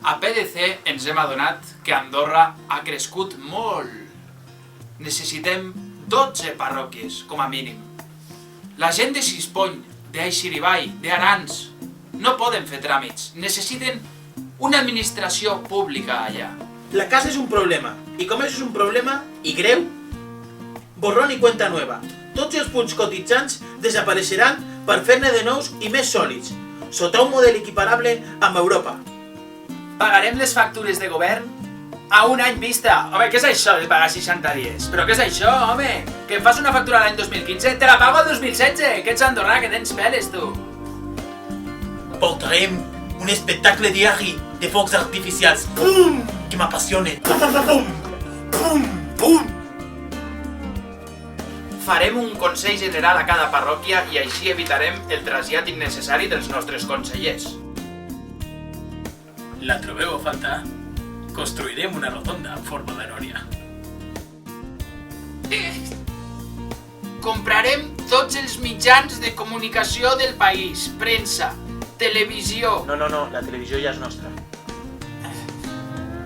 A PDC ens hem adonat que Andorra ha crescut molt. Necessitem 12 parròquies, com a mínim. La gent de Sispony, d'Aixiribai, d'Arans, no poden fer tràmits. Necessiten una administració pública allà. La casa és un problema, i com és un problema, i greu, borrón i cuenta nueva. Tots els punts cotitzants desapareixeran per fer-ne de nous i més sòlids, sota un model equiparable amb Europa. Pagarem les factures de govern a un any vista. Home, què és això de pagar 60 dies? Però què és això, home? Que em fas una factura l'any 2015? Te la pago al 2016! Que ets andorrà, que tens peles, tu! Portarem un espectacle diari de focs artificials. Pum! Que m'apassione. Pum, pum, pum, pum, pum. Farem un Consell General a cada parròquia i així evitarem el trasllat innecessari dels nostres consellers. La trobeu a faltar? Construirem una rotonda en forma de nòria. Comprarem tots els mitjans de comunicació del país, premsa, televisió... No, la televisió ja és nostra.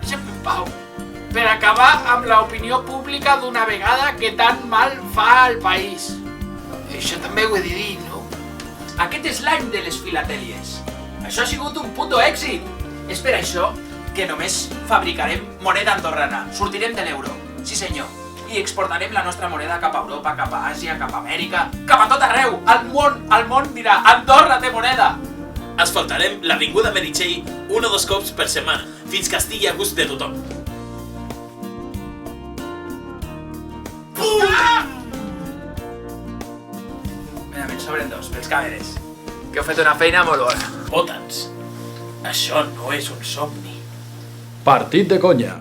Deixa'm en pau. Per acabar amb l'opinió pública d'una vegada que tan mal fa al país. Això també ho he de dir, no? Aquest és l'any de les filatèlies. Això ha sigut un puto èxit. És per això que només fabricarem moneda andorrana. Sortirem de l'euro, sí senyor. I exportarem la nostra moneda cap a Europa, cap a Àsia, cap a Amèrica, cap a tot arreu. El món dirà, Andorra té moneda. Asfaltarem l'avinguda Meritxell 1 o 2 cops per setmana, fins que estigui a gust de tothom. Mira, sobren dos, pels càmeres. Que heu fet una feina molt bona. Vota'ns. Això no és un somni. Partit de conya.